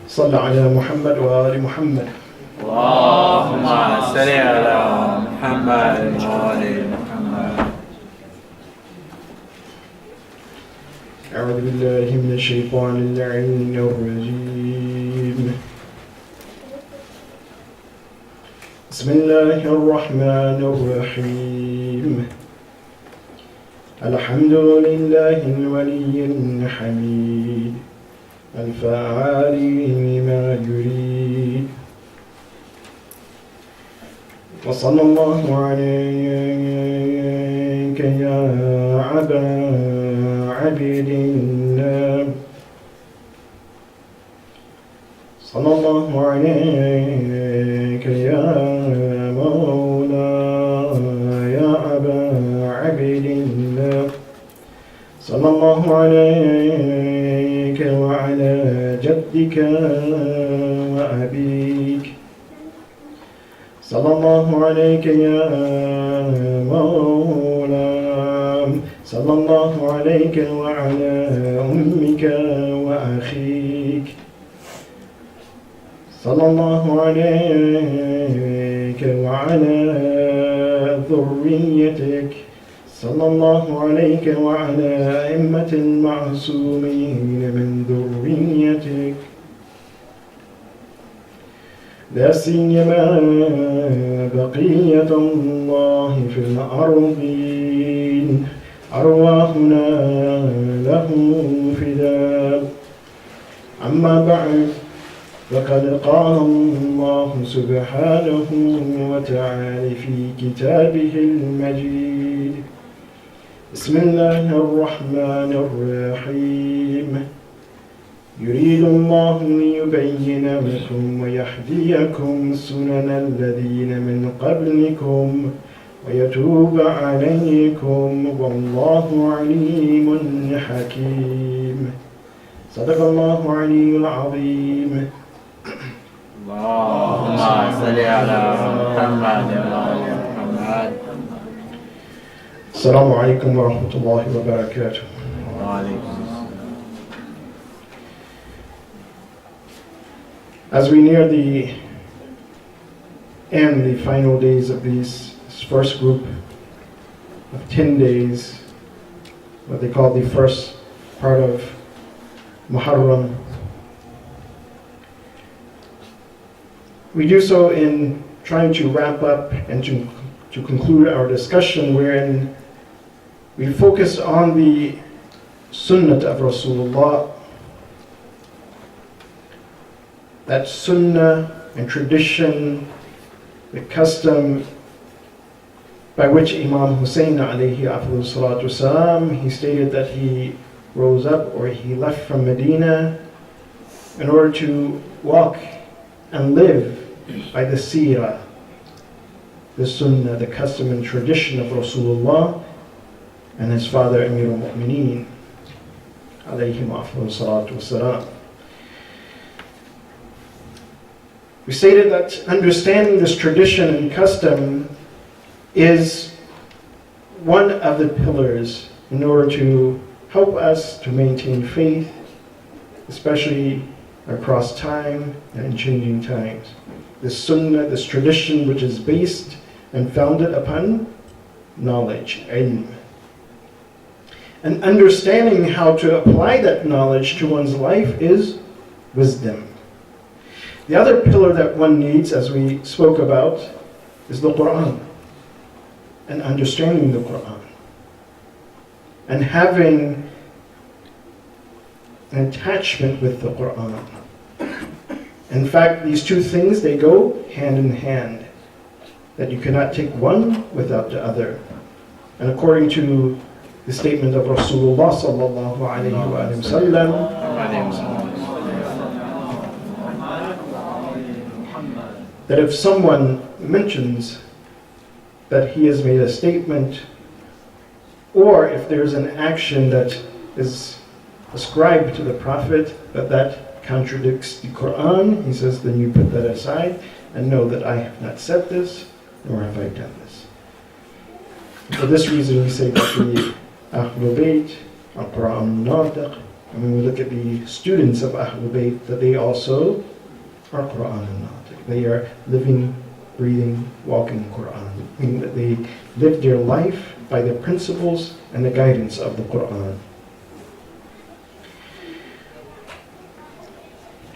صل على محمد وآل محمد. اللهم صل على محمد وآل محمد. أعوذ بالله من الشيطان اللعين الرجيم. بسم الله الرحمن الرحيم. الحمد لله الولي الحميد الفعال لما يريد. وصلى الله عليك يا أبا عبد الله. صلى الله عليك يا مولاي يا أبا عبد الله. صلى الله عليك وعلى جدك وأبيك. صلى الله عليك يا مولاي. صلى الله عليك وعلى أمك وأخيك. صلى الله عليك وعلى ذريتك. صلى الله عليك وعلى أئمة المعصومين من ذريتك، لا سيما بقية الله في الأرضين، أرواحنا له فداء. أما بعد، فقد قال الله سبحانه وتعالى في كتابه المجيد: بسم الله الرحمن الرحيم. يريد الله ليبين لكم ويهديكم سنن الذين من قبلكم ويتوب عليكم والله عليم حكيم. صدق الله العلي العظيم. اللهم صل على محمد وآل محمد. السلام عليكم ورحمة الله وبركاته. As we near the end, the final days of this first group of 10 days, what they call the first part of Muharram, we do so in trying to wrap up and to conclude our discussion, wherein we focus on the sunnah of Rasulullah, that sunnah and tradition, the custom by which Imam Hussein alayhi afdal salatu salam, he stated that he rose up or he left from Medina in order to walk and live by the seerah, the sunnah, the custom and tradition of Rasulullah and his father Amir al-Mu'mineen alayhim afdal salatu salam. We stated that understanding this tradition and custom is one of the pillars in order to help us to maintain faith, especially across time and in changing times. This sunnah, this tradition which is based and founded upon knowledge, ilm. And understanding how to apply that knowledge to one's life is wisdom. The other pillar that one needs, as we spoke about, is the Quran, and understanding the Quran, and having an attachment with the Quran. In fact, these two things, they go hand in hand, that you cannot take one without the other. And according to the statement of Rasulullah sallallahu alayhi wa sallam, that if someone mentions that he has made a statement, or if there's an action that is ascribed to the Prophet that contradicts the Quran, he says, then you put that aside and know that I have not said this, nor have I done this. For this reason we say that the Ahlul Bayt, al-Quran al-Natiq, And when we look at the students of Ahlul Bayt, that they also are Quran and Natiq. They are living, breathing, walking Quran, meaning that they live their life by the principles and the guidance of the Quran.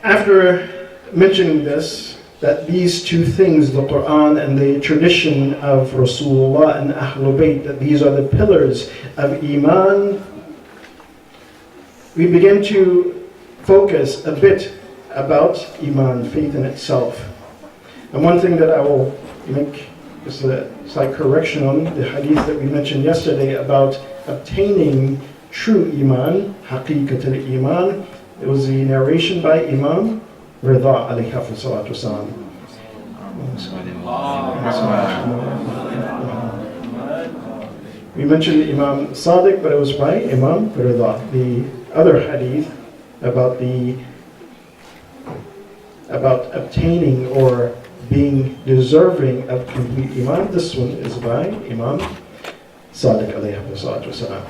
After mentioning this, that these two things, the Quran and the tradition of Rasulullah and Ahlul Bayt, that these are the pillars of Iman, we begin to focus a bit about Iman, faith in itself. And one thing that I will make is a slight correction on the hadith that we mentioned yesterday about obtaining true Iman, haqiqat al-Iman. It was the narration by Imam Rida alayhi salatu wasalam. We mentioned Imam Sadiq, but it was by Imam Rida. The other hadith about obtaining or being deserving of complete Iman, this one is by Imam Sadiq alayhi salatu wasalam.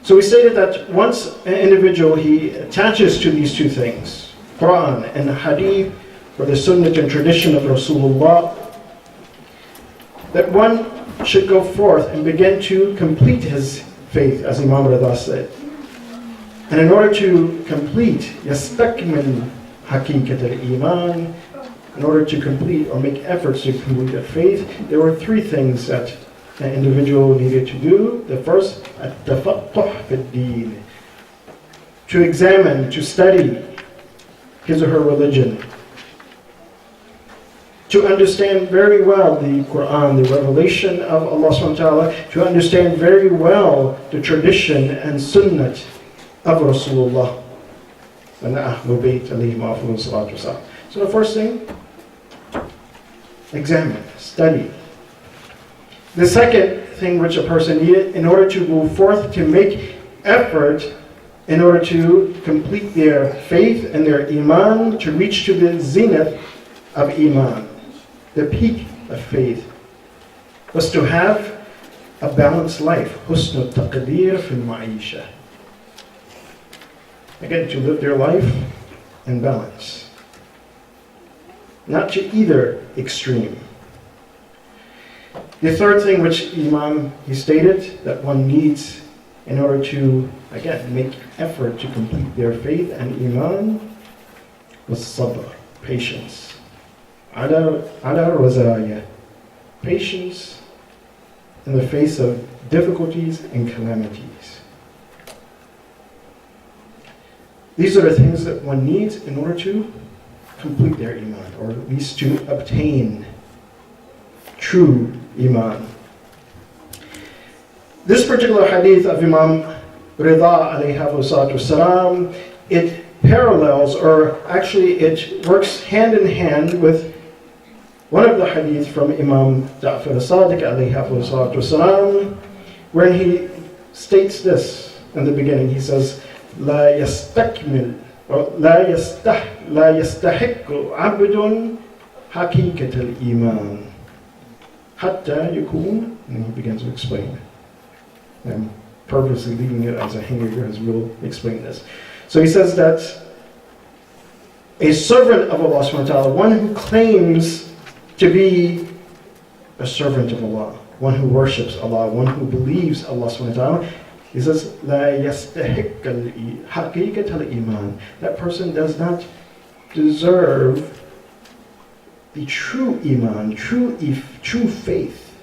So we stated that once an individual, he attaches to these two things, Quran and Hadith, or the Sunnah and tradition of Rasulullah, that one should go forth and begin to complete his faith, as Imam Rida said. And in order to complete, يَسْتَكْمِلْ حَقِيقَةَ الْإِيمَانِ, in order to complete or make efforts to complete a faith, there were three things that an individual needed to do. The first, التفقه في الدين, to examine, to study his or her religion, to understand very well the Quran, the revelation of Allah subhanahu wa ta'ala, to understand very well the tradition and sunnah of Rasulullah and the Ahlul Bayt alayhim afdalu salatu wasalam. So the first thing, examine, study. The second thing which a person needed in order to move forth, to make effort in order to complete their faith and their Iman, to reach to the zenith of Iman, the peak of faith, was to have a balanced life. Husn al-taqdeer fil ma'isha. Again, to live their life in balance. Not to either extreme. The third thing which Imam, he stated, that one needs in order to, again, make effort to complete their faith and Iman, was sabr, patience. Ala razaya, patience in the face of difficulties and calamities. These are the things that one needs in order to complete their Iman, or at least to obtain true Iman. This particular hadith of Imam Rida alayhi salatu wasalam, it parallels, or actually it works hand in hand with one of the hadith from Imam Jafar al-Sadiq alayhi salatu wasalam, where he states this in the beginning. He says, لا يستكمل لا يستحق عبد حقيقة الإيمان حتى يكون, and he begins to explain. I'm purposely leaving it as a hanger here, as we'll explain this. So he says that a servant of Allah subhanahu wa ta'ala, one who claims to be a servant of Allah, one who worships Allah, one who believes Allah subhanahu wa ta'ala, he says, لا يستحق حقيقة الإيمان. That person does not deserve the true Iman, true faith.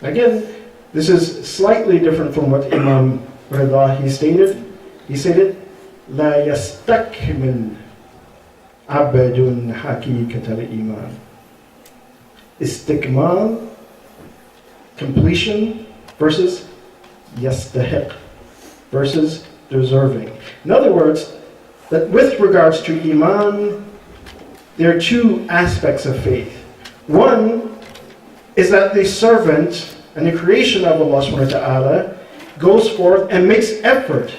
Again, this is slightly different from what Imam Rida he stated. He stated, لا يستكمل عبد حقيقة الإيمان. Istikmal, completion, versus yastahiq, versus deserving. In other words, that with regards to Iman, there are two aspects of faith. One is that the servant and the creation of Allah subhanahu wa ta'ala goes forth and makes effort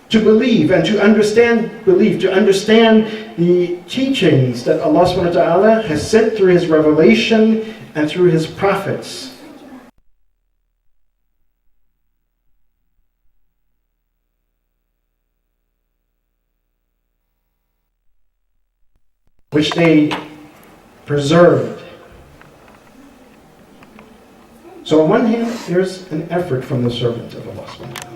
to believe and to understand belief, to understand the teachings that Allah subhanahu wa ta'ala has sent through His revelation and through His prophets. which they preserved. So on one hand, there's an effort from the servant of Allah subhanahu wa ta'ala.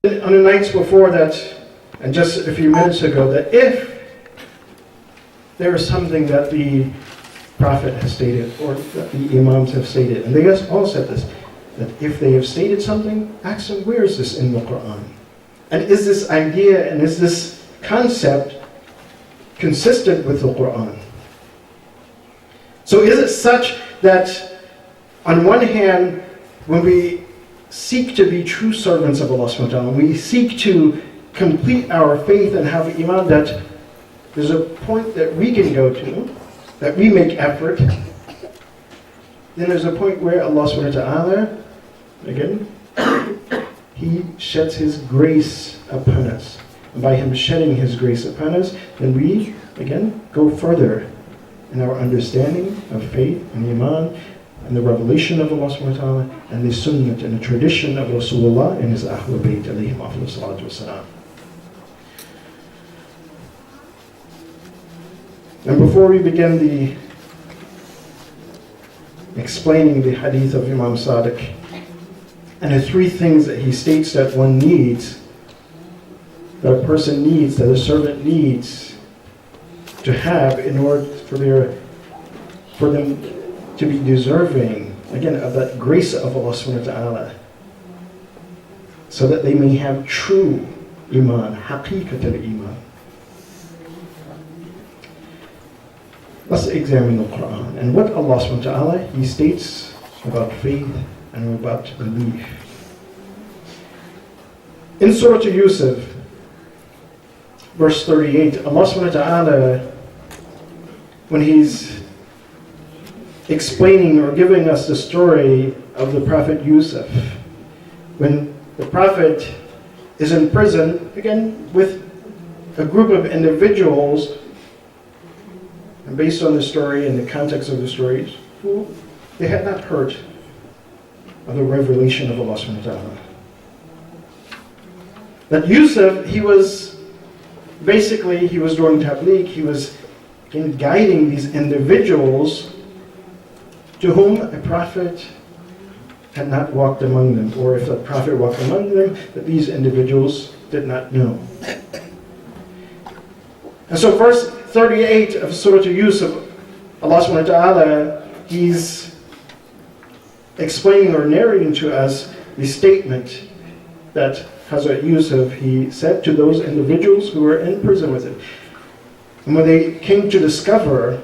On the nights before that, and just a few minutes ago, that if there is something that the Prophet has stated, or that the Imams have stated, and they all said this, that if they have stated something, ask them, where is this in the Quran? And is this idea, and is this concept consistent with the Quran? So is it such that, on one hand, when we seek to be true servants of Allah subhanahu wa ta'ala, we seek to complete our faith and have iman, that there's a point that we can go to, that we make effort, then there's a point where Allah subhanahu wa ta'ala, again, He sheds His grace upon us. And by Him shedding His grace upon us, then we, again, go further in our understanding of faith and iman, and the revelation of Allah subhanahu wa ta'ala, and the sunnah and the tradition of Rasulullah and His Ahlul Bayt alayhim afdal salatu wassalam. And before we begin the explaining the hadith of Imam Sadiq, and the three things that he states that one needs, that a person needs, that a servant needs to have in order for them to be deserving, again, of that grace of Allah subhanahu wa ta'ala, so that they may have true iman, haqiqat al-iman. Let's examine the Quran and what Allah subhanahu wa ta'ala, He states about faith and about belief. In Surah Yusuf, verse 38, Allah subhanahu wa ta'ala, when He's explaining or giving us the story of the Prophet Yusuf, when the Prophet is in prison, again, with a group of individuals, and based on the story and the context of the stories, who they had not heard of the revelation of Allah subhanahu wa ta'ala. That Yusuf, he was doing tabligh, he was guiding these individuals to whom a prophet had not walked among them, or if a prophet walked among them, that these individuals did not know. And so verse 38 of Surah Yusuf, Allah subhanahu wa ta'ala, He's explaining or narrating to us the statement that Hazrat Yusuf, he said to those individuals who were in prison with him. And when they came to discover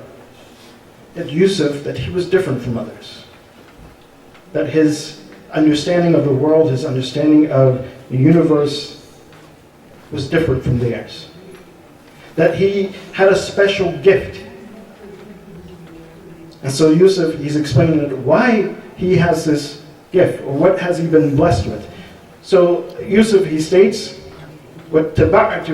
that Yusuf, that he was different from others, that his understanding of the world, his understanding of the universe was different from theirs, that he had a special gift. And so Yusuf, he's explaining why he has this gift, or what has he been blessed with. So Yusuf, he states, وَاتَّبَعْتُ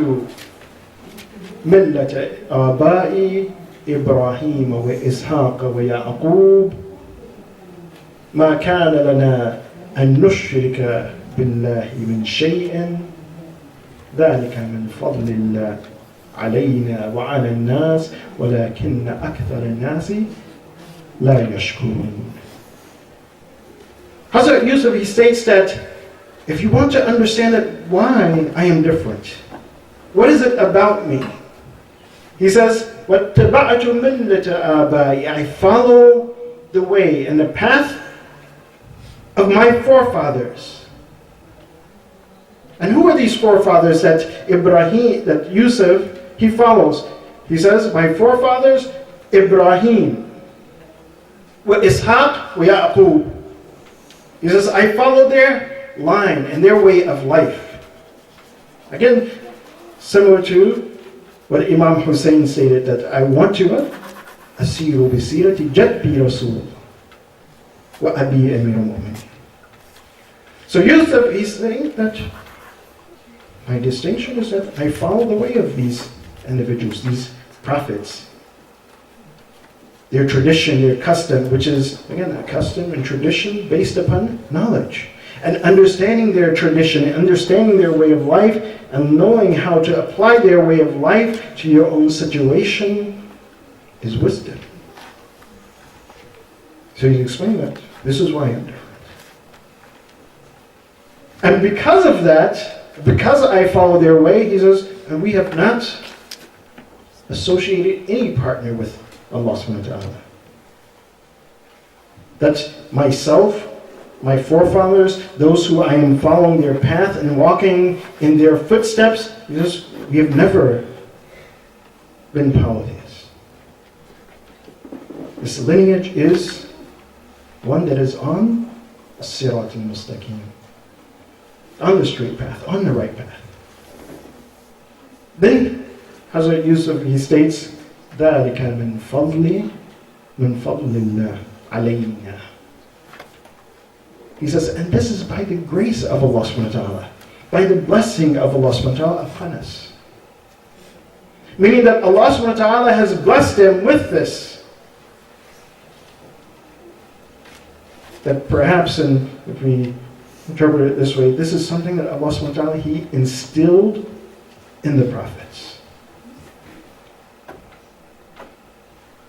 مِلَّةَ آبَائِ إِبْرَاهِيمَ وَإِسْحَاقَ وَيَعْقُوبَ مَا كَانَ لَنَا أَن نُشْرِكَ بِاللَّهِ مِنْ شَيْءٍ ذلك من فضل الله علينا وعلى الناس ولكن أكثر الناس لا يشكرون. Hazrat Yusuf, he states that if you want to understand it, why I am different, what is it about me? He says, وَاتَّبَعْتُ مِلَّةَ آبَائِ, I follow the way and the path of my forefathers. And who are these forefathers that Yusuf, he follows? He says, my forefathers, Ibrahim, wa Ishaq, wa Yaqub. He says, I follow their line and their way of life. Again, similar to what Imam Hussein stated, that I want to asiru bisirati jadbi rasul wa abi amir al-mu'min. So Yusuf, he's saying that my distinction is that I follow the way of these individuals, these prophets. Their tradition, their custom, which is, again, a custom and tradition based upon knowledge. And understanding their tradition, understanding their way of life, and knowing how to apply their way of life to your own situation is wisdom. So you explain that. This is why I'm different. And because of that, because I follow their way, he says, and we have not associated any partner with Allah subhanahu wa ta'ala. That myself, my forefathers, those who I am following their path and walking in their footsteps, he says, we have never been polytheists. This lineage is one that is on as-sirat al-mustaqim, on the straight path, on the right path. Then Hazrat Yusuf, he states, ذَلِكَ مِنْ فَضْلِ اللَّهِ عَلَيْنَا. He says, and this is by the grace of Allah subhanahu wa ta'ala, by the blessing of Allah subhanahu wa ta'ala upon us. Meaning that Allah subhanahu wa ta'ala has blessed him with this. That perhaps, if we interpret it this way, this is something that Allah subhanahu wa ta'ala, he instilled in the prophets.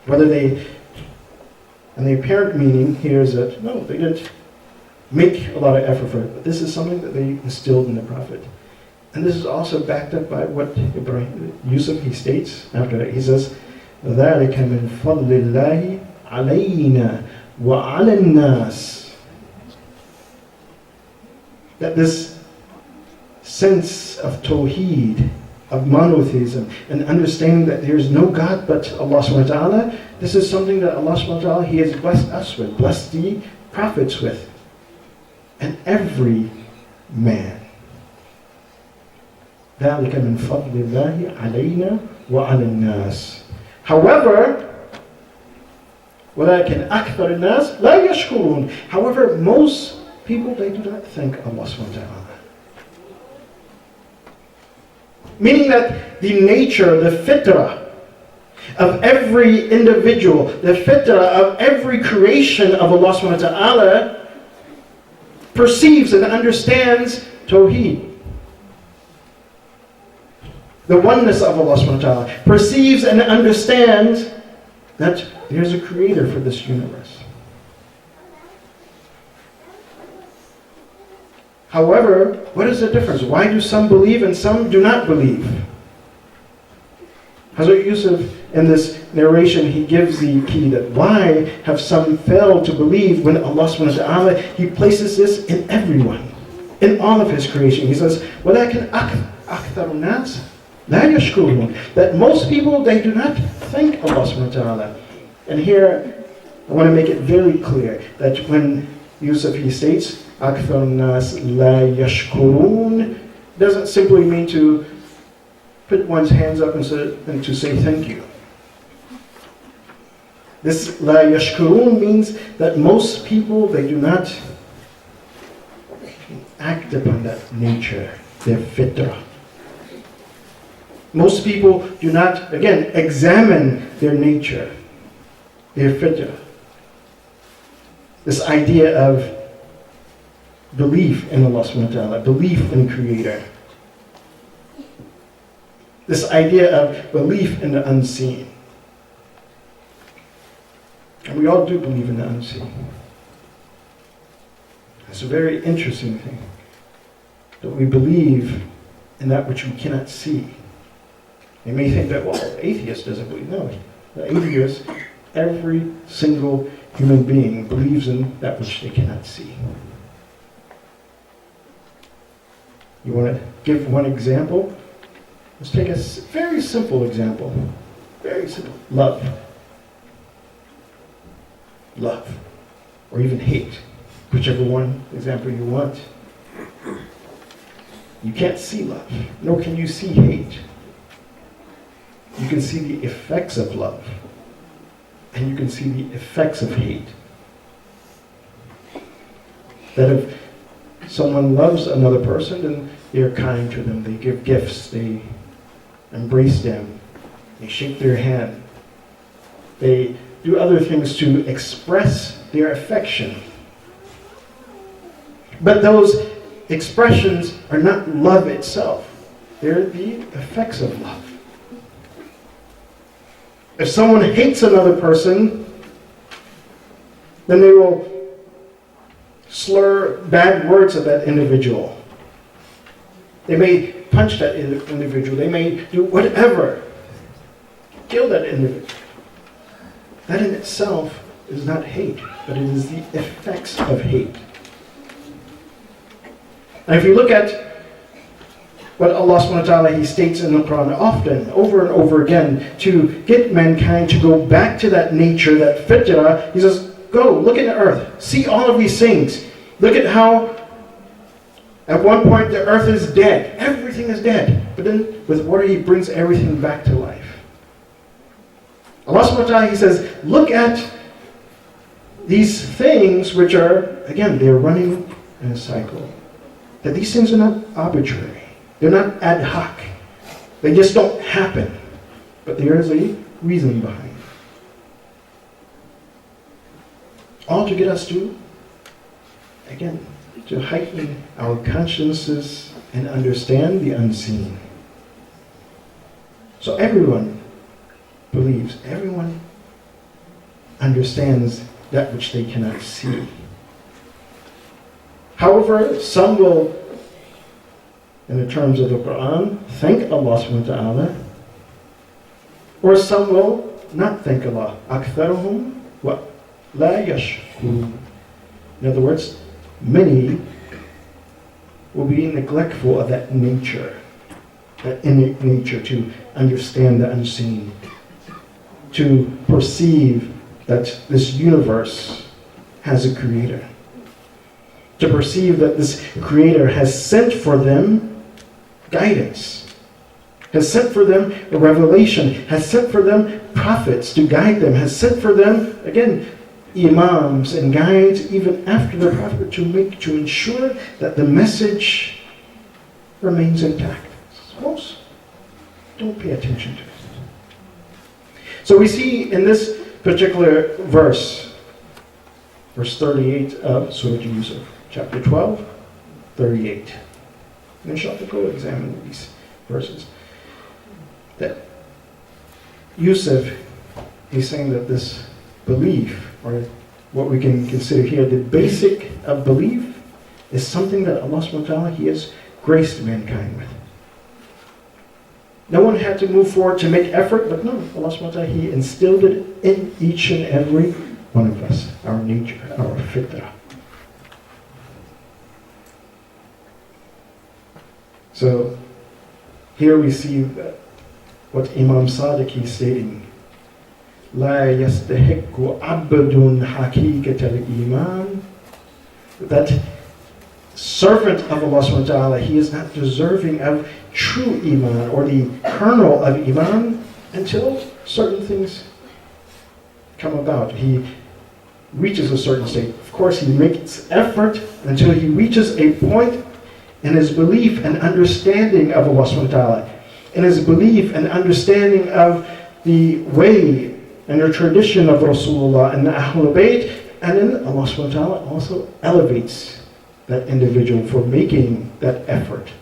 Whether and the apparent meaning here is that, no, they didn't make a lot of effort for it, but this is something that they instilled in the prophet. And this is also backed up by what Yusuf, he states after that. He says, ذَلِكَ مِنْ فَضْلِ اللَّهِ عَلَيْنَا وَعَلَى النَّاسِ. That this sense of tawheed, of monotheism, and understanding that there is no God but Allah subhanahu wa ta'ala, this is something that Allah subhanahu wa ta'ala, he has blessed us with, blessed the prophets with, and every man. ذَلِكَ مِنْ فَضْلِ اللَّهِ عَلَيْنَا وَعَلَى النَّاسِ. However, وَلَكِنْ أَكْثَرُ النَّاسِ لَا يَشْكُرُونَ. However, most people, they do not thank Allah subhanahu wa ta'ala. Meaning that the nature, the fitrah of every individual, the fitrah of every creation of Allah subhanahu wa ta'ala perceives and understands Tawheed. The oneness of Allah subhanahu wa ta'ala. Perceives and understands that there's a creator for this universe. However, what is the difference? Why do some believe and some do not believe? Hazrat Yusuf, in this narration, he gives the key that why have some failed to believe when Allah subhanahu wa ta'ala, he places this in everyone, in all of his creation. He says, وَلَكِنْ أَكْثَرُ النَّاسِ لَا يَشْكُرُونَ. That most people, they do not thank Allah subhanahu wa ta'ala. And here, I want to make it very clear that when Yusuf, he states, أَكْثَرُ النَّاسِ لَا يَشْكُرُونَ, doesn't simply mean to put one's hands up and to say thank you. This لَا يَشْكُرُونَ means that most people, they do not act upon that nature, their fitrah. Most people do not, again, examine their nature, their fitrah. This idea of belief in Allah subhanahu wa ta'ala, belief in Creator. This idea of belief in the unseen. And we all do believe in the unseen. It's a very interesting thing that we believe in that which we cannot see. You may think that, well, the atheist doesn't believe. No, the atheist, every single human being believes in that which they cannot see. You want to give one example? Let's take a very simple example. Very simple. Love. Love. Or even hate. Whichever one example you want. You can't see love, nor can you see hate. You can see the effects of love, and you can see the effects of hate. That if someone loves another person, then they are kind to them, they give gifts, they embrace them, they shake their hand, they do other things to express their affection. But those expressions are not love itself. They're the effects of love. If someone hates another person, then they will slur bad words at that individual. They may punch that individual. They may do whatever. Kill that individual. That in itself is not hate, but it is the effects of hate. And if you look at what Allah subhanahu wa ta'ala, He states in the Quran often, over and over again, to get mankind to go back to that nature, that fitrah, He says, go, look at the earth, see all of these things. Look at how, at one point, the earth is dead. Everything is dead. But then, with water, He brings everything back to life. Allah subhanahu wa ta'ala, He says, look at these things which are, again, they're running in a cycle. That these things are not arbitrary. They're not ad hoc. They just don't happen. But there is a reason behind it. All to get us to, again, to heighten our consciences and understand the unseen. So everyone believes, everyone understands that which they cannot see. However, some will, in the terms of the Quran, thank Allah subhanahu wa ta'ala, or some will not thank Allah. أَكْثَرُهُمْ وَلَا يَشْكُرُونَ. In other words, many will be neglectful of that nature, that innate nature, to understand the unseen, to perceive that this universe has a creator, to perceive that this creator has sent for them guidance, has sent for them a revelation, has sent for them prophets to guide them, has sent for them, again, imams and guides even after the prophet to ensure that the message remains intact. Most don't pay attention to it. So we see in this particular verse 38 of Surah Yusuf, chapter 12, 38. And inshallah, go examine these verses. That Yusuf is saying that this belief, or what we can consider here the basic of belief, is something that Allah subhanahu wa ta'ala, He has graced mankind with. No one had to move forward to make effort, but no, Allah subhanahu wa ta'ala, He instilled it in each and every one of us, our nature, our fitrah. So here we see that what Imam Sadiq is stating, لا يستحق عبد حقيقة الإيمان, that servant of Allah subhanahu wa ta'ala, he is not deserving of true Iman, or the kernel of Iman, until certain things come about. He reaches a certain state. Of course, he makes effort until he reaches a point in his belief and understanding of Allah subhanahu wa ta'ala, in his belief and understanding of the way and the tradition of Rasulullah and the Ahlul Bayt, and then Allah subhanahu wa ta'ala also elevates that individual for making that effort.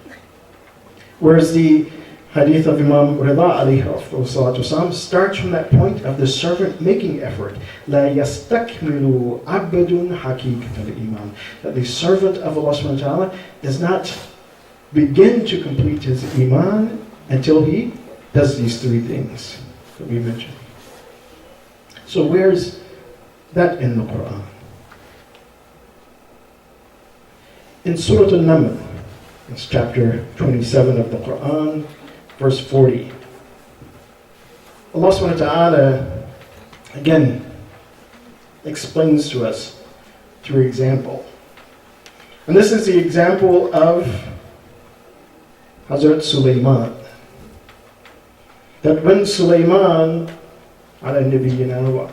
Whereas the hadith of Imam Rida alayhi salatu wasalam starts from that point of the servant making effort. La yastakmilu abdun haqiqat al-iman. That the servant of Allah subhanahu wa ta'ala does not begin to complete his iman until he does these three things that we mentioned. So where's that in the Quran? In Surah An-Naml, it's chapter 27 of the Quran, verse 40. Allah subhanahu wa ta'ala again explains to us through example. And this is the example of Hazrat Sulaiman. That when Sulaiman ala nabiyyina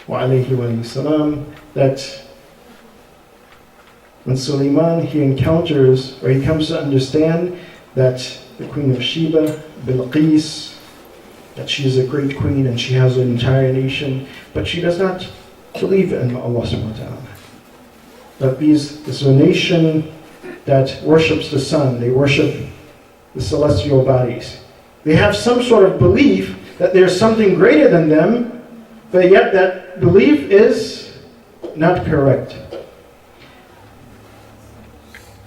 wa alayhi wa salam, that when Sulaiman, he encounters, or he comes to understand that the Queen of Sheba, Bilqis, that she is a great queen and she has an entire nation, but she does not believe in Allah subhanahu wa ta'ala. That this is a nation that worships the sun, they worship the celestial bodies. They have some sort of belief that there's something greater than them, but yet that belief is not correct.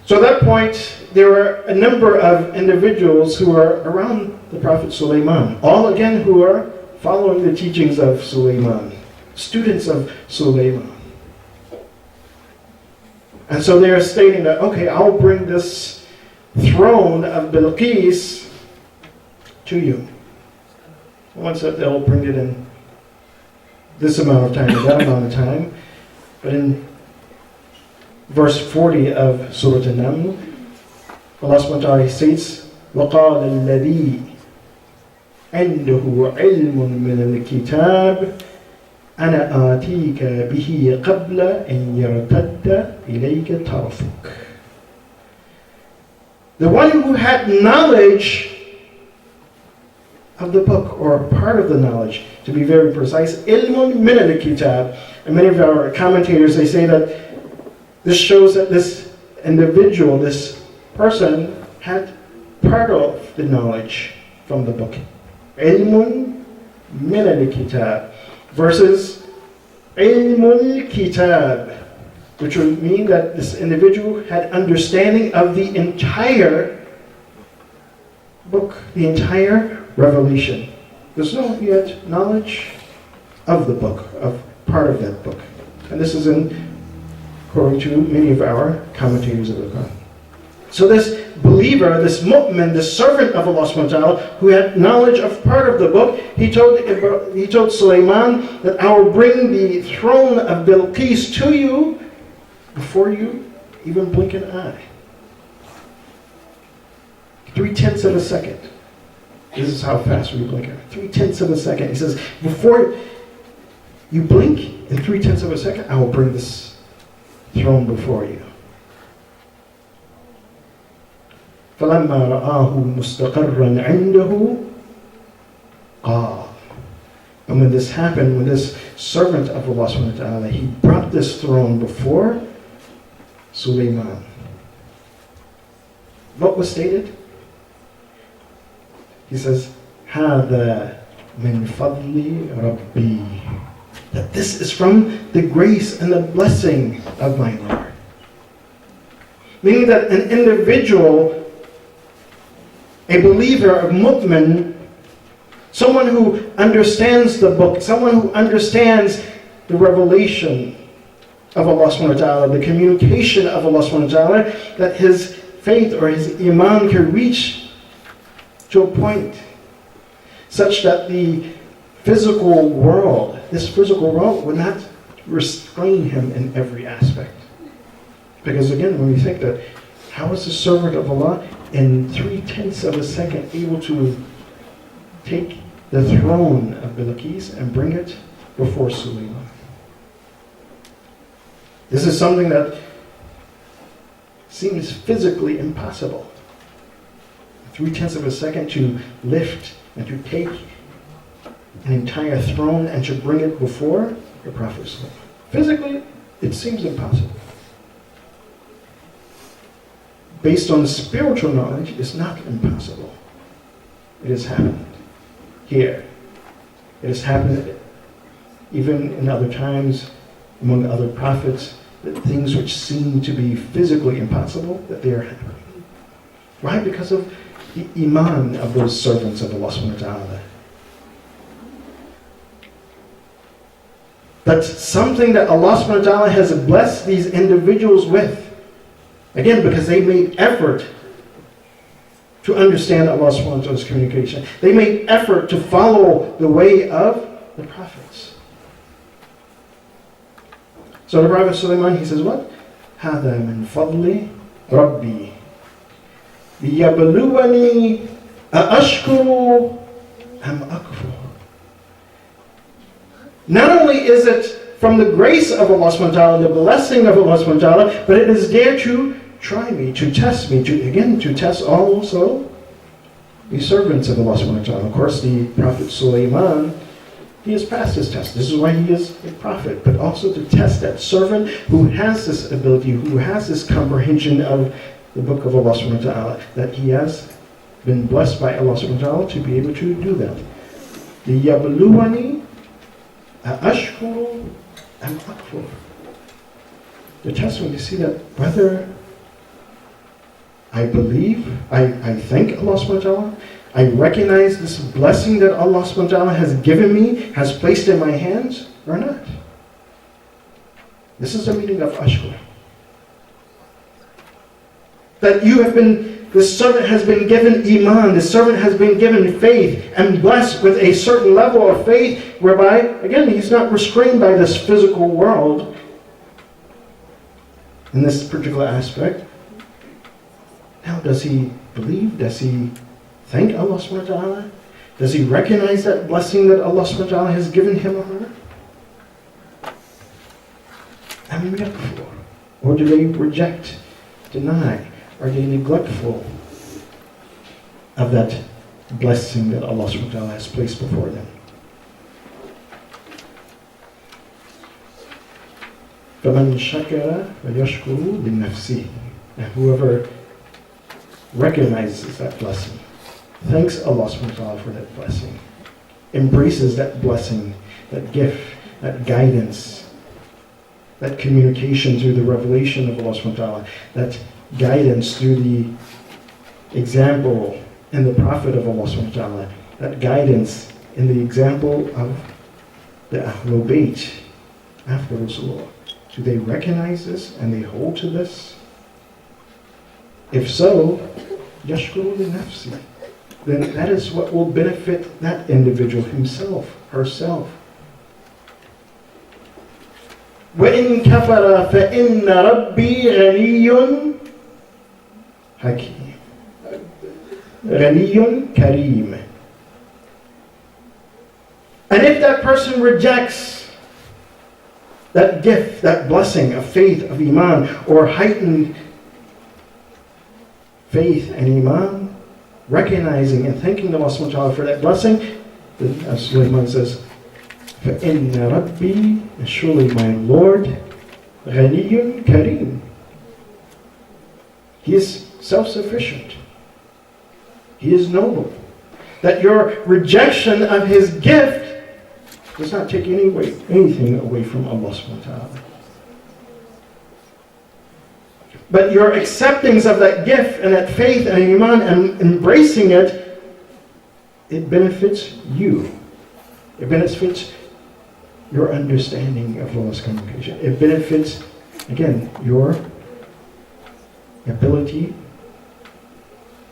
So at that point, there were a number of individuals who were around the Prophet Sulaiman, all again who are following the teachings of Sulaiman, students of Sulaiman. And so they are stating that, okay, I'll bring this throne of Bilqis to you. One said they'll bring it in this amount of time, that amount of time. But in verse 40 of Surah An-Naml, Allah subhanahu wa ta'ala states, وَقَالَ الَّذِي عِنْدَهُ عِلْمٌ مِّنَ الْكِتَابِ أَنَا آتِيكَ بِهِ قَبْلَ أَنْ يَرْتَدَّ إِلَيْكَ طَرْفُكَ. The one who had knowledge of the book, or part of the knowledge, to be very precise, ilmun min al-kitab. And many of our commentators, they say that this shows that this individual, this person, had part of the knowledge from the book. Ilmun min al-kitab versus ilmul kitab, which would mean that this individual had understanding of the entire book, the entire revelation. There's no yet knowledge of the book, of part of that book. And this is according to many of our commentators of the Quran. So this believer, this mu'min, this servant of Allah subhanahu wa ta'ala, who had knowledge of part of the book, he told Sulaiman that I will bring the throne of Bilqis to you before you even blink an eye. 0.3 of a second. This is how fast we blink. 0.3 of a second. He says, before you blink, in 0.3 of a second, I will bring this throne before you. فَلَمَّا رَآهُ مُسْتَقَرًّا عِنْدَهُ قَالَ. And when this happened, when this servant of Allah subhanahu wa ta'ala, he brought this throne before Sulaiman, what was stated? He says, هَذَا مِنْ فَضْلِ رَبِّي. That this is from the grace and the blessing of my Lord. Meaning that an individual, a believer, a mu'min, someone who understands the book, someone who understands the revelation of Allah subhanahu wa ta'ala, the communication of Allah subhanahu wa ta'ala, that his faith or his iman can reach to a point such that the physical world, this physical world, would not restrain him in every aspect. Because again, when we think that, how is the servant of Allah in 0.3 of a second able to take the throne of Bilqis and bring it before Sulaiman? This is something that seems physically impossible. 0.3 of a second to lift and to take an entire throne and to bring it before the Prophet. Physically, it seems impossible. based on spiritual knowledge is not impossible. It has happened here. It has happened even in other times among other prophets, that things which seem to be physically impossible, that they are happening. Why? Because of the iman of those servants of Allah subhanahu wa ta'ala. That's something that Allah subhanahu wa ta'ala has blessed these individuals with. Again, because they made effort to understand Allah subhanahu wa ta'ala's communication. They made effort to follow the way of the prophets. So the Prophet Sulaiman, he says what? هَذَا مِنْ فَضْلِ رَبِّي لِيَبْلُوَنِي أَأَشْكُرُ أَمْ أَكْفُرُ. Not only is it from the grace of Allah subhanahu wa ta'ala, the blessing of Allah subhanahu wa ta'ala, but it is there to try me, to test me, to test also the servants of Allah subhanahu wa ta'ala. Of course, the Prophet Sulaiman, he has passed his test. This is why he is a prophet, but also to test that servant who has this ability, who has this comprehension of the book of Allah subhanahu wa ta'ala, that he has been blessed by Allah subhanahu wa ta'ala to be able to do that. لِيَبْلُوَنِي أَأَشْكُرُ أَمْ أَكْفُرُ. The test when you see that whether I believe, I thank Allah subhanahu wa ta'ala, I recognize this blessing that Allah subhanahu wa ta'ala has given me, has placed in my hands, or not. This is the meaning of ashkur. That you have been, the servant has been given iman, the servant has been given faith, and blessed with a certain level of faith, whereby, again, he's not restrained by this physical world in this particular aspect. Now, does he believe? Does he thank Allah subhanahu wa ta'ala? Does he recognize that blessing that Allah subhanahu wa ta'ala has given him or her? Or do they reject, deny? Are they neglectful of that blessing that Allah subhanahu wa ta'ala has placed before them? فَمَنْ شَكَرَ فَيَشْكُرُ لِنَفْسِهِ. And whoever recognizes that blessing, thanks Allah subhanahu wa ta'ala for that blessing, embraces that blessing, that gift, that guidance, that communication through the revelation of Allah subhanahu wa ta'ala, that guidance through the example and the Prophet of Allah subhanahu wa ta'ala, that guidance in the example of the Ahlul Bayt after Rasulullah. Do they recognize this and they hold to this? If so, yashkuru li nafsi, then that is what will benefit that individual, himself, herself. وَإِن كَفَرَ فَإِنَّ رَبِّي غَنِيٌّ حَكِيمٌ غَنِيٌّ كَرِيمٌ. And if that person rejects that gift, that blessing of faith, of iman, or heightened faith and iman, recognizing and thanking Allah subhanahu wa ta'ala for that blessing, then as Sulaiman says, فَإِنَّ رَبِّي, and surely my Lord, غَنِيٌّ كَرِيمٌ. He is self-sufficient. He is noble. That your rejection of His gift does not take anything away from Allah subhanahu wa ta'ala. But your acceptance of that gift and that faith and iman and embracing it, it benefits you. It benefits your understanding of Allah's communication. It benefits, again, your ability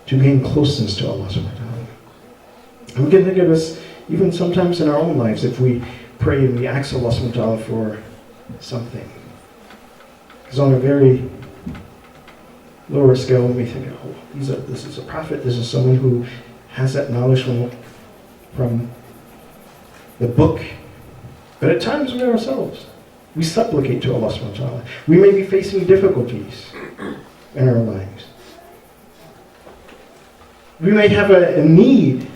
to gain closeness to Allah subhanahu wa ta'ala. And we can think of this even sometimes in our own lives, if we pray and we ask Allah subhanahu wa ta'ala for something. Because on a very lower scale, we think, oh, this is a prophet, this is someone who has that knowledge from the book. But at times we ourselves, we supplicate to Allah subhanahu wa ta'ala. We may be facing difficulties in our lives. We may have a need.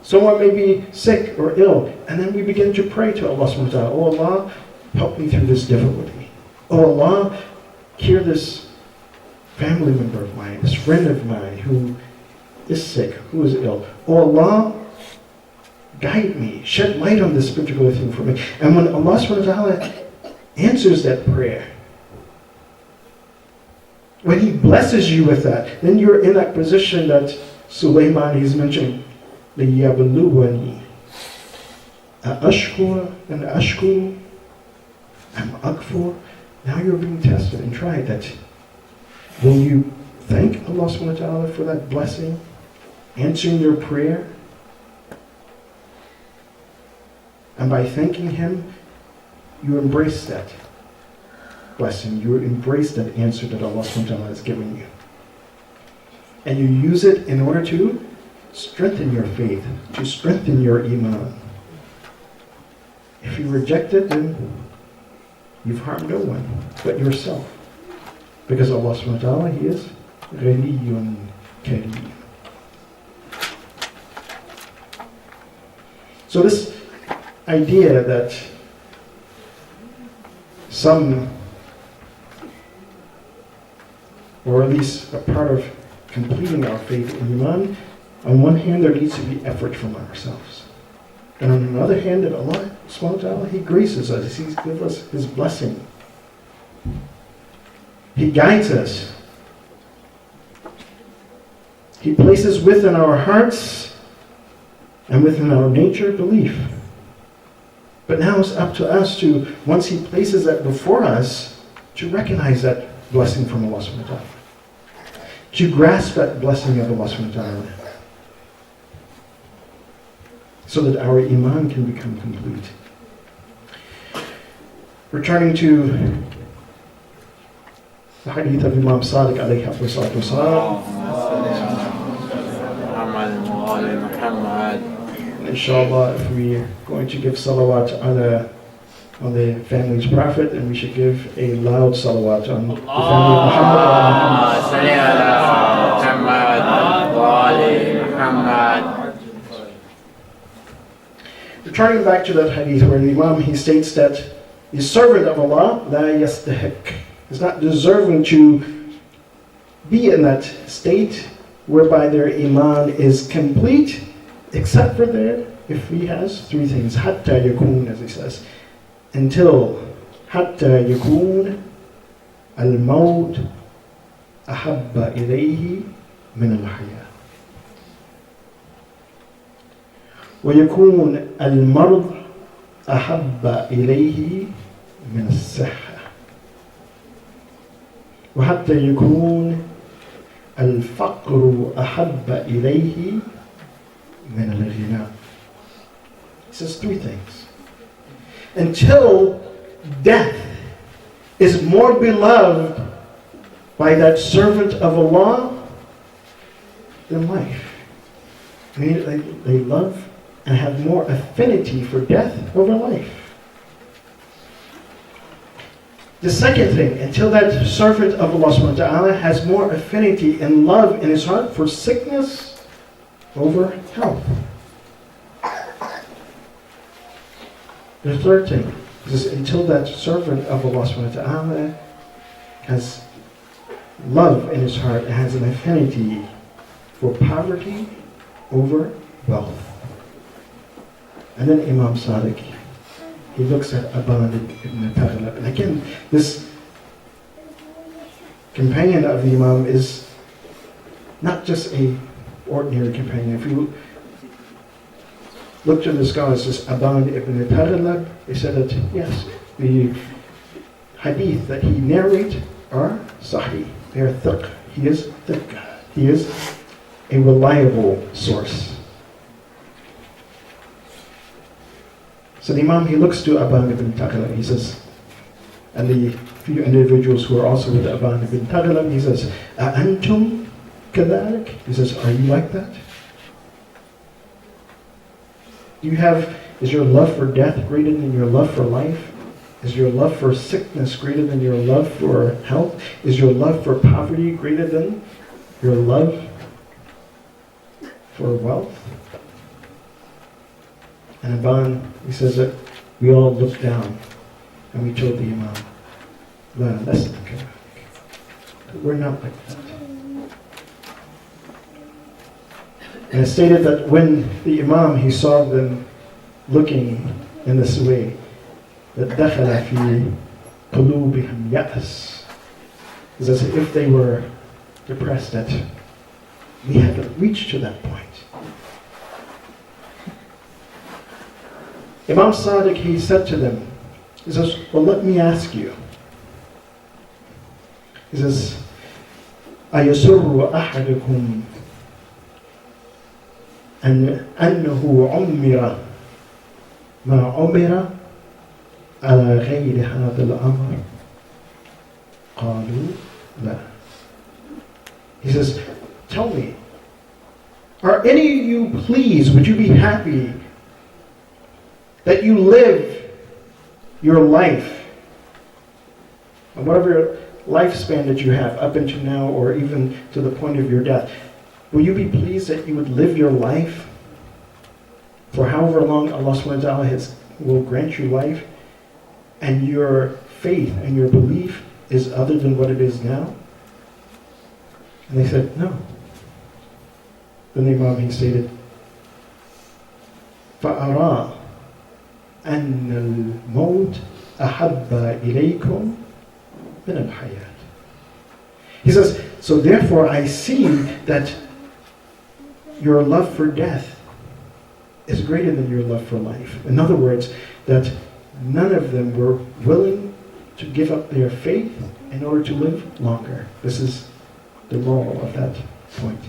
Someone may be sick or ill, and then we begin to pray to Allah subhanahu wa ta'ala. Oh Allah, help me through this difficulty. Oh Allah, cure this family member of mine, this friend of mine who is sick, who is ill. Oh Allah, guide me, shed light on this particular thing for me. And when Allah subhanahu wa ta'ala answers that prayer, when He blesses you with that, then you're in that position that Sulaiman is mentioning, لِيَبْلُوَنِي أَأَشْكُرُ and أَشْكُرُ am akfur. Now you're being tested and tried. That will you thank Allah subhanahu wa ta'ala for that blessing, answering your prayer? And by thanking Him, you embrace that blessing. You embrace that answer that Allah subhanahu wa ta'ala has given you. And you use it in order to strengthen your faith, to strengthen your iman. If you reject it, then you've harmed no one but yourself. Because Allah subhanahu wa ta'ala, He is Ghaniyyun Kareem. So this idea that some, or at least a part of completing our faith in Iman, on one hand there needs to be effort from ourselves. And on the other hand, that Allah subhanahu wa ta'ala, He graces us, He gives us His blessing. He guides us. He places within our hearts and within our nature belief. But now it's up to us to, once He places that before us, to recognize that blessing from Allah subhanahu wa ta'ala. To grasp that blessing of Allah subhanahu wa ta'ala. So that our iman can become complete. Returning to the hadith of Imam Sadiq alayhi salatu wasalam. Inshallah, if we are going to give salawat on the family's prophet, and we should give a loud salawat on the family of Muhammad. Returning back to that hadith where the Imam, he states that the servant of Allah, la yastahiq, is not deserving to be in that state whereby their iman is complete, except for there, if he has three things. Hatta yakun, as he says, until hatta yakun al-maut ahabba ilayhi min al-haya. ويكون المرض أحب إليه من الصحة وحتى يكون الفقر أحب إليه من الغنى. He says three things. Until death is more beloved by that servant of Allah than life. I mean, they love and have more affinity for death over life. The second thing, until that servant of Allah subhanahu wa ta'ala has more affinity and love in his heart for sickness over health. The third thing is until that servant of Allah subhanahu wa ta'ala has love in his heart and has an affinity for poverty over wealth. And then Imam Sadiq, he looks at Aban ibn Taghlab. And again, this companion of the Imam is not just a ordinary companion. If you look to the scholars, this Aban ibn Taghlab, they said that, yes, the hadith that he narrates are sahih. They are thiq. He is thiq. He is a reliable source. So the Imam, he looks to Aban ibn Taghlab, he says, and the few individuals who are also with Aban ibn Taghlab, he says, Antum kadhalik? He says, are you like that? Is your love for death greater than your love for life? Is your love for sickness greater than your love for health? Is your love for poverty greater than your love for wealth? And Aban, he says that we all looked down and we told the Imam, La lasna kadhalik. We're not like that. And it stated that when the Imam, he saw them looking in this way, that دَخَلَ فِي قُلُوبِهِمْ يَأْسٍ. It's as if they were depressed that we haven't reached to that point. Imam Sadiq, he said to them, he says, well, let me ask you. He says, أَيَسُرُّ أَحَدُكُمْ أَنَّهُ عُمِّرَ مَا عُمِّرَ على غير هذا الأمر قالوا لا. He says, tell me, are any of you pleased, would you be happy that you live your life, and whatever lifespan that you have up until now or even to the point of your death, will you be pleased that you would live your life for however long Allah subhanahu wa ta'ala will grant you life, and your faith and your belief is other than what it is now? And they said, no. Then the Imam, he stated, فَأَرَى أَنَّ الْمَوْتَ أَحَبَّ إِلَيْكُمْ مِنَ الْحَيَاةِ. He says, so therefore I see that your love for death is greater than your love for life. In other words, that none of them were willing to give up their faith in order to live longer. This is the moral of that point.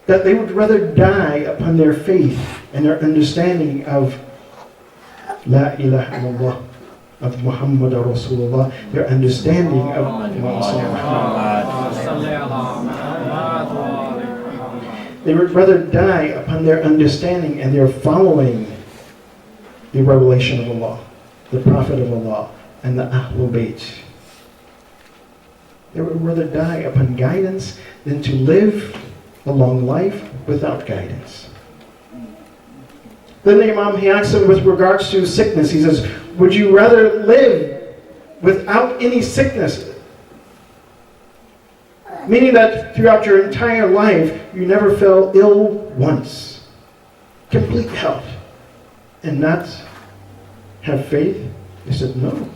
That they would rather die upon their faith and their understanding of La ilaha illallah, of Muhammad Rasulullah, their understanding of they would rather die upon their understanding and their following the revelation of Allah, the Prophet of Allah, and the Ahlul Bayt. They would rather die upon guidance than to live a long life without guidance. Then the Imam, he asks him with regards to sickness, he says, would you rather live without any sickness? Meaning that throughout your entire life, you never fell ill once. Complete health. And not have faith? He said, no.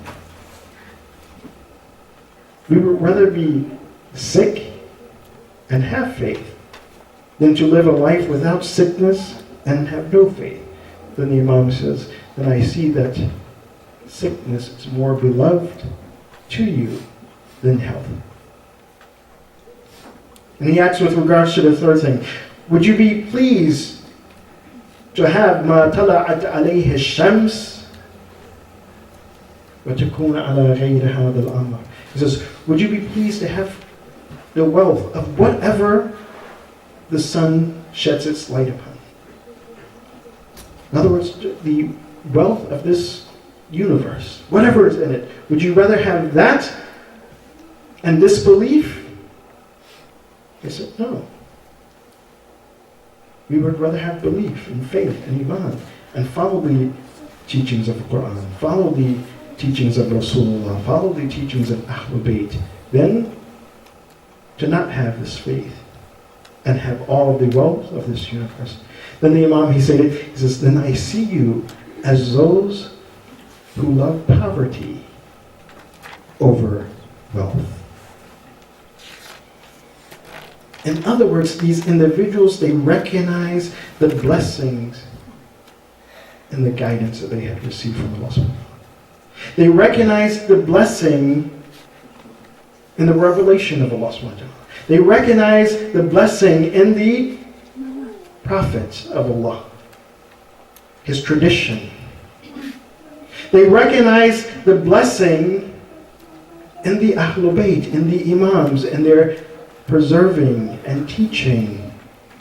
We would rather be sick and have faith than to live a life without sickness and have no faith. Then the Imam says, then I see that sickness is more beloved to you than health. And he asks with regards to the third thing, would you be pleased to have ما طلعت عليه الشمس وتكون على غير هذا الأمر? He says, would you be pleased to have the wealth of whatever the sun sheds its light upon? In other words, the wealth of this universe, whatever is in it, would you rather have that and disbelief? He said, no. We would rather have belief and faith and iman and follow the teachings of the Quran, follow the teachings of Rasulullah, follow the teachings of Ahlul Bayt, than to not have this faith and have all the wealth of this universe. Then the Imam, he says, then I see you as those who love poverty over wealth. In other words, these individuals, they recognize the blessings and the guidance that they had received from Allah. They recognize the blessing in the revelation of Allah. They recognize the blessing in the prophets of Allah, His tradition. They recognize the blessing in the Ahlul Bayt, in the Imams, and their preserving and teaching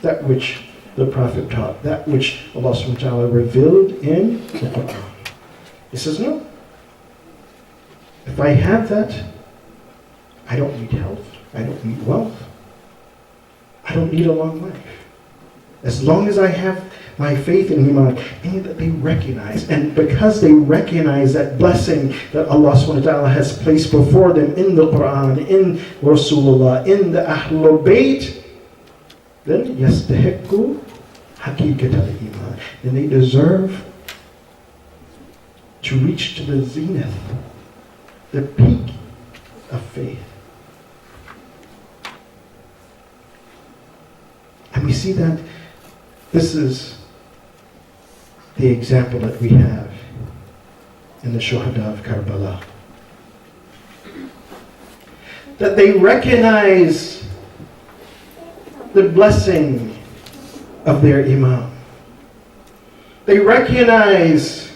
that which the Prophet taught, that which Allah subhanahu wa ta'ala revealed in the Quran. He says, no. If I have that, I don't need health. I don't need wealth. I don't need a long life. As long as I have my faith in Iman, meaning that they recognize, and because they recognize that blessing that Allah subhanahu wa ta'ala has placed before them in the Quran, in Rasulullah, in the Ahlul Bayt, then yastahiqqu haqiqat al-Iman. Then they deserve to reach to the zenith, the peak of faith. And we see that this is the example that we have in the Shuhada of Karbala. That they recognize the blessing of their Imam. They recognize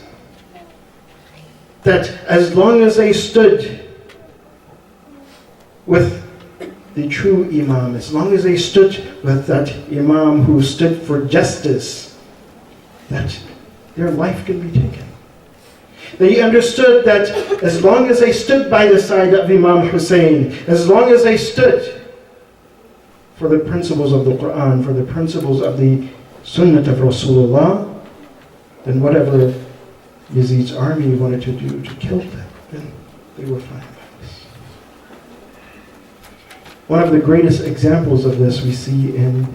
that as long as they stood with the true Imam, as long as they stood with that Imam who stood for justice, that their life can be taken. They understood that as long as they stood by the side of Imam Hussein, as long as they stood for the principles of the Quran, for the principles of the Sunnah of Rasulullah, then whatever Yazid's army wanted to do to kill them, then they were fine by this. One of the greatest examples of this we see in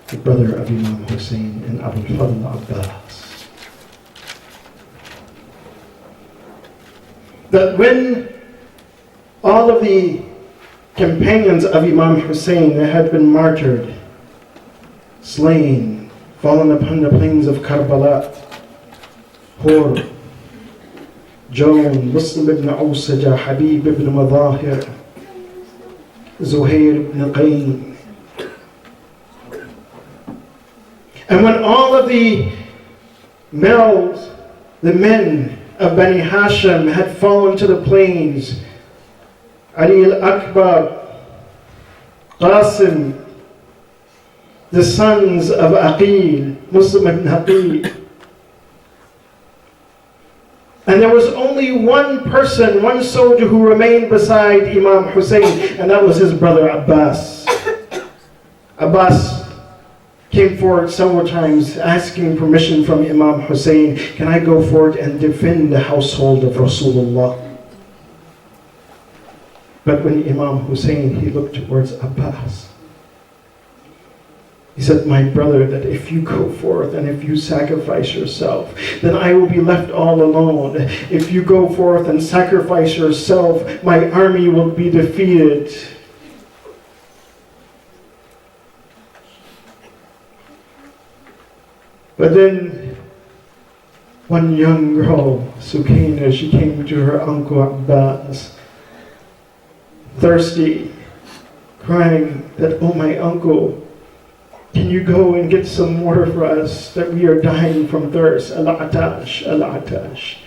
the brother of Imam Hussein and Abu Fadl Abbas. That when all of the companions of Imam Hussein had been martyred, slain, fallen upon the plains of Karbala, Hur, Joan, Muslim ibn Awsaja, Habib ibn Madahir, Zuhair ibn Qayn. And when all of the males, the men of Bani Hashim had fallen to the plains, Ali al-Akbar, Qasim, the sons of Aqil, Muslim ibn Aqil. And there was only one person, one soldier who remained beside Imam Hussein, and that was his brother Abbas. Abbas came forward several times asking permission from Imam Hussein, can I go forward and defend the household of Rasulullah? But when Imam Hussein, he looked towards Abbas. He said, my brother, that if you go forth and if you sacrifice yourself, then I will be left all alone. If you go forth and sacrifice yourself, my army will be defeated. But then, one young girl, Sukaina, she came to her uncle Abbas, thirsty, crying that, oh my uncle, can you go and get some water for us, that we are dying from thirst? Al-Atash, Al-Atash.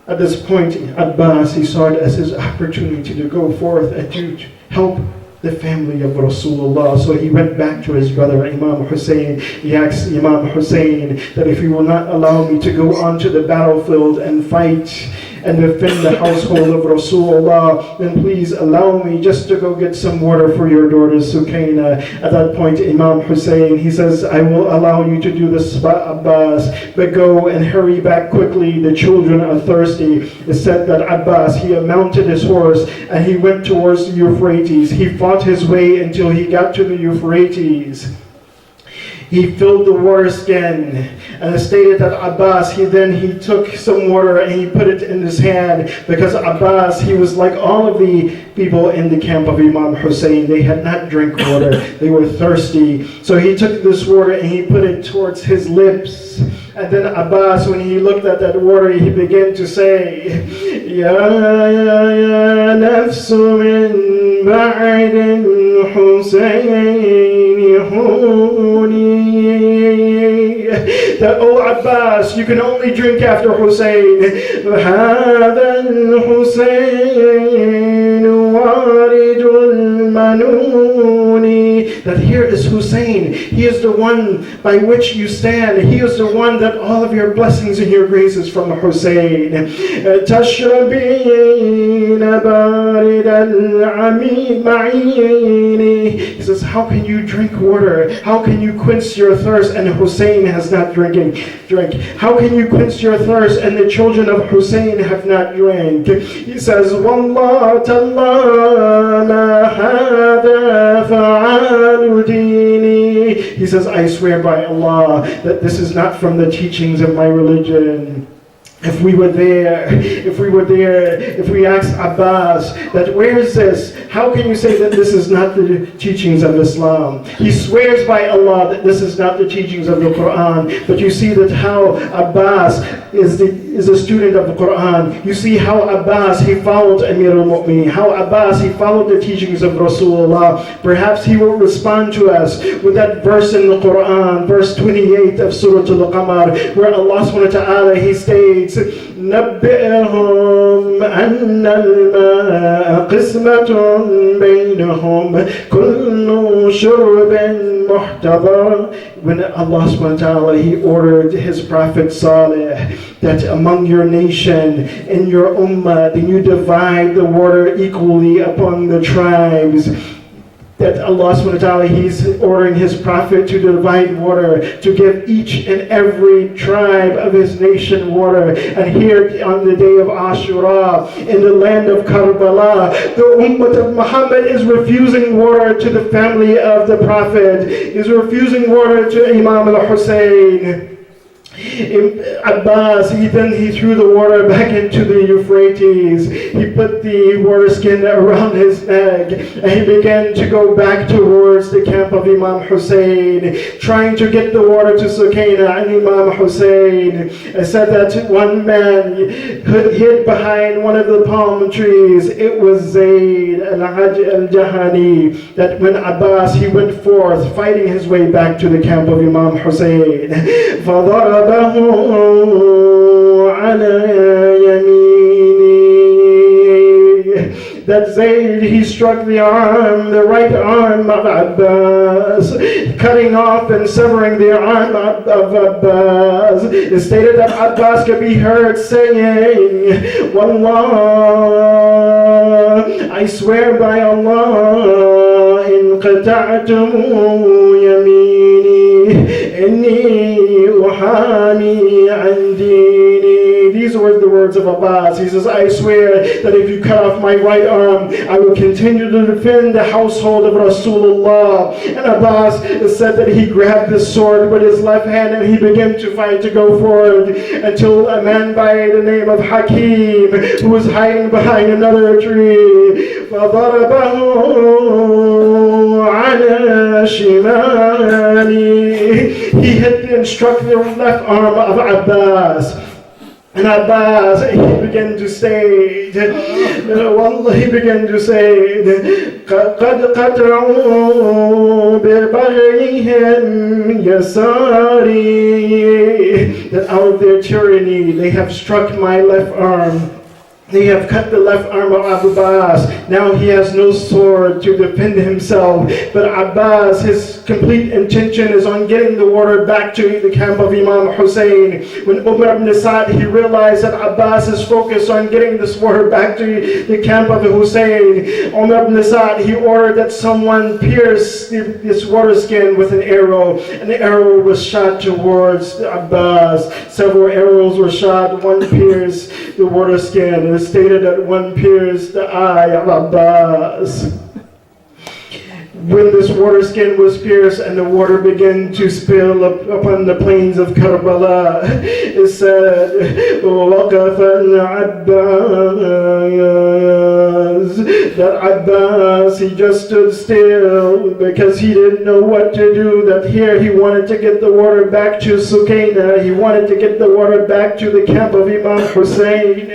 At this point, Abbas, he saw it as his opportunity to go forth and to help the family of Rasulullah. So he went back to his brother Imam Hussein. He asked Imam Hussein that if he will not allow me to go onto the battlefield and fight and defend the household of Rasulullah, then please allow me just to go get some water for your daughter Sukaina. At that point, Imam Hussein, he says, I will allow you to do this, Abbas, but go and hurry back quickly. The children are thirsty. It said that Abbas, he mounted his horse and he went towards the Euphrates. He fought his way until he got to the Euphrates. He filled the water skin, and it stated that Abbas, he took some water and he put it in his hand, because Abbas, he was like all of the people in the camp of Imam Hussein. They had not drank water, they were thirsty. So he took this water and he put it towards his lips. And then Abbas, when he looked at that water, he began to say, Ya nafsu min ba'd al-Husayn huni. that, oh Abbas, you can only drink after Hussein. هذا الحسين وارد المنون. That here is Hussein. He is the one by which you stand. He is the one that all of your blessings and your graces from Hussein. تشربين بارد العميم. He says, how can you drink water? How can you quench your thirst and Hussein has not drink? How can you quench your thirst and the children of Hussein have not drank? He says, Wallah tallah ma hada fa'alu dini. He says, I swear by Allah that this is not from the teachings of my religion. If we were there, if we asked Abbas that where is this? How can you say that this is not the teachings of Islam? He swears by Allah that this is not the teachings of the Quran. But you see that how Abbas is a student of the Quran. You see how Abbas, he followed Amir al-Mu'mineen. How Abbas, he followed the teachings of Rasulullah. Perhaps he will respond to us with that verse in the Quran, verse 28 of Surah Al-Qamar, where Allah subhanahu wa ta'ala, he states, نبئهم أن الماء قسمة بينهم كل شرب محتضر. When Allah subhanahu wa ta'ala, he ordered his prophet Saleh that among your nation and your ummah, then you divide the water equally upon the tribes. That Allah subhanahu wa ta'ala, he's ordering his prophet to divide water, to give each and every tribe of his nation water. And here on the day of Ashura, in the land of Karbala, the ummah of Muhammad is refusing water to the family of the prophet, is refusing water to Imam al-Hussein. Abbas, he threw the water back into the Euphrates. He put the water skin around his neck and he began to go back towards the camp of Imam Hussein, trying to get the water to Sukaina and Imam Hussein. I said that one man hid behind one of the palm trees. It was Zayd al-Jahani. That when Abbas, he went forth fighting his way back to the camp of Imam Hussein. على يمينه. That Zayd, he struck the right arm of Abbas, cutting off and severing the arm of Abbas. It stated that Abbas could be heard saying, Wallah, I swear by Allah, in qata'tum yamini, inni uhami an dini. These were the words of Abbas. He says, I swear that if you cut off my right arm, I will continue to defend the household of Rasulullah. And Abbas, it said that he grabbed the sword with his left hand and he began to fight to go forward until a man by the name of Hakim, who was hiding behind another tree, فَضَرَبَهُ عَلَى شِمَالِهِ. He hit and struck the left arm of Abbas. And Abbas, he began to say, Wallah, he began to say, قَدْ قَطَعُوا بِبَغْيِهِمْ يَسَارِي. That out of their tyranny, they have struck my left arm. They have cut the left arm of Abbas. Now he has no sword to defend himself. But Abbas, his complete intention is on getting the water back to the camp of Imam Hussein. When Umar ibn Sa'd, he realized that Abbas is focused on getting this water back to the camp of Hussein, Umar ibn Sa'd, he ordered that someone pierce this water skin with an arrow. And the arrow was shot towards Abbas. Several arrows were shot. One pierced the water skin. It is stated that one pierced the eye of Abbas. When this water skin was pierced and the water began to spill upon the plains of Karbala, it said, وَقَفَ الْعَبَّاسِ. That Abbas, he just stood still because he didn't know what to do. That here he wanted to get the water back to Sukaina. He wanted to get the water back to the camp of Imam Hussein.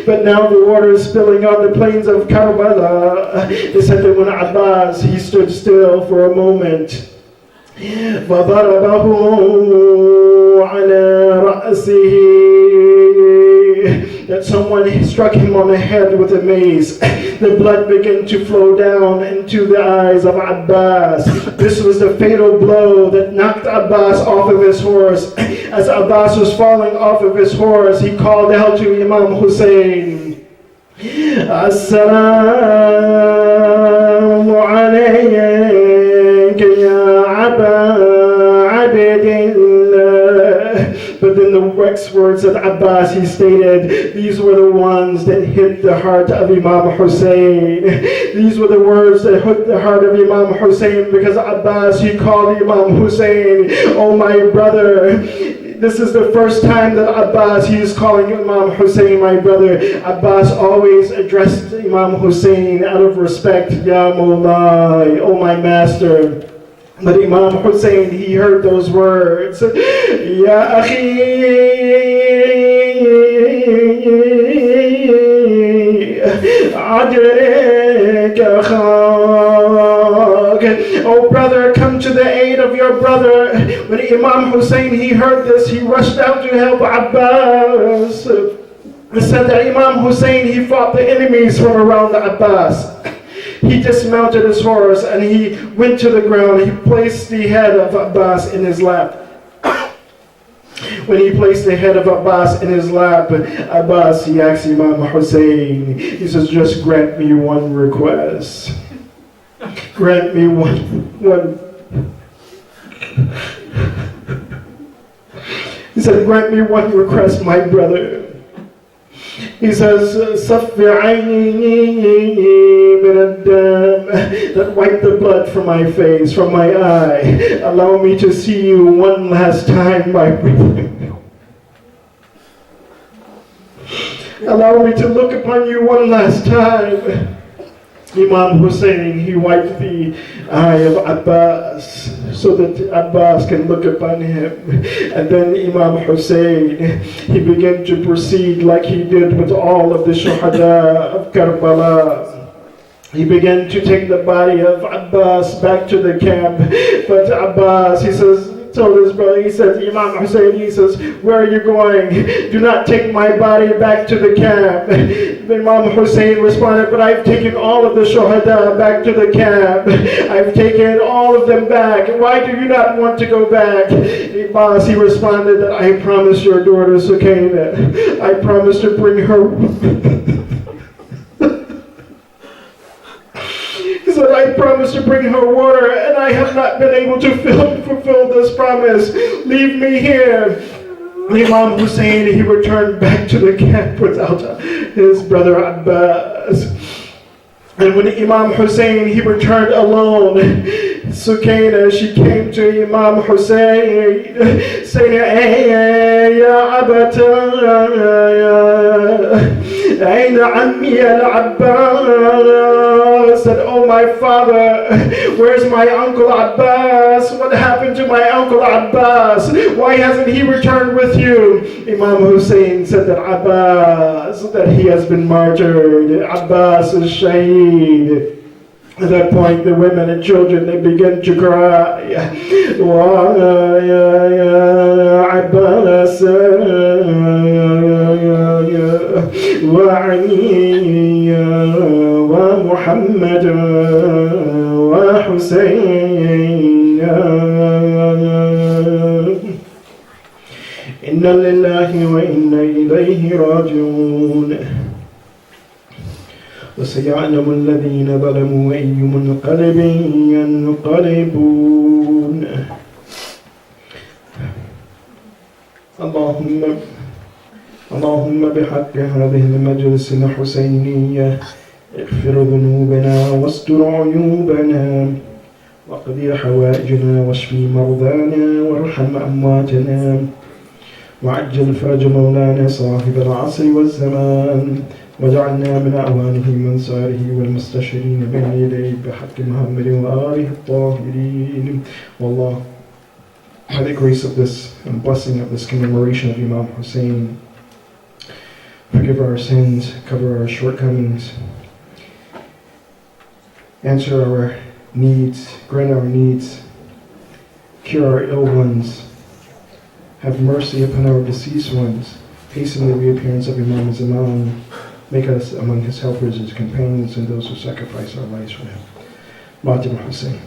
But now the water is spilling on the plains of Karbala. They said that when Abbas, he stood still for a moment, فضربه على رأسه, that someone struck him on the head with a mace. The blood began to flow down into the eyes of Abbas. This was the fatal blow that knocked Abbas off of his horse. As Abbas was falling off of his horse, he called out to Imam Hussein, Assalamu alayka ya Aba Abdillah. But then the next words of Abbas, he stated, these were the ones that hit the heart of Imam Hussein. These were the words that hit the heart of Imam Hussein, because Abbas, he called Imam Hussein, oh my brother. This is the first time that Abbas, he is calling Imam Hussein my brother. Abbas always addressed Imam Hussein out of respect, Ya Mawlai, oh my master. But Imam Hussein, he heard those words, Ya Akhi, Adrik Akhak. Oh brother, come to the aid of your brother. When Imam Hussein, he heard this, he rushed out to help Abbas. It said that Imam Hussein, he fought the enemies from around Abbas. He dismounted his horse and he went to the ground. He placed the head of Abbas in his lap. When he placed the head of Abbas in his lap, Abbas, he asked Imam Hussein, he says, just grant me one request. Grant me one. He said, grant me one request, my brother. He says, that wipe the blood from my face, from my eye. Allow me to see you one last time, my brother. Allow me to look upon you one last time. Imam Hussein, he wiped the eye of Abbas so that Abbas can look upon him. And then Imam Hussein, he began to proceed like he did with all of the shuhada of Karbala. He began to take the body of Abbas back to the camp. But Abbas, he says, told his brother, he says, Imam Hussein, he says, where are you going? Do not take my body back to the camp. Imam Hussein responded, but I've taken all of the shuhada back to the camp. I've taken all of them back. Why do you not want to go back? Abbas, he responded that I promised your daughter Sukaina, I promised to bring her. He said, I promised to bring her water, and I have not been able to fulfill this promise. Leave me here. Imam Hussein, he returned back to the camp without his brother Abbas. And when Imam Hussein, he returned alone, Sukaina, she came to Imam Hussein, saying, Hey, ya Abata, Aina Ammi al-Abbas, said, oh my father, where's my uncle Abbas? What happened to my uncle Abbas? Why hasn't he returned with you? Imam Hussein said that Abbas, that he has been martyred. Abbas is Shahe. At that point, the women and children, they begin to cry. Abbas, wa Muhammad, wa Hussein. Inna lillahi wa inna ilayhi raji'un. وسيعلم الذين ظلموا أي منقلب ينقلبون. اللهم بحق هذه المجلس الحسينية اغفر ذنوبنا واستر عيوبنا واقضي حوائجنا واشفي مرضانا وارحم أمواتنا وعجل فرج مولانا صاحب العصر والزمان وجعلنا من أعوانه وأنصاره والمستشرين بين يديه بحق محمد وآله الطاهرين. Wallah, by the grace of this and blessing of this commemoration of Imam Hussein, forgive our sins, cover our shortcomings, answer our needs, grant our needs, Cure our ill ones. Have mercy upon our deceased ones. Hasten the reappearance of Imam Zaman. Make us among his helpers, his companions, and those who sacrifice our lives for him. Fatima Hussein.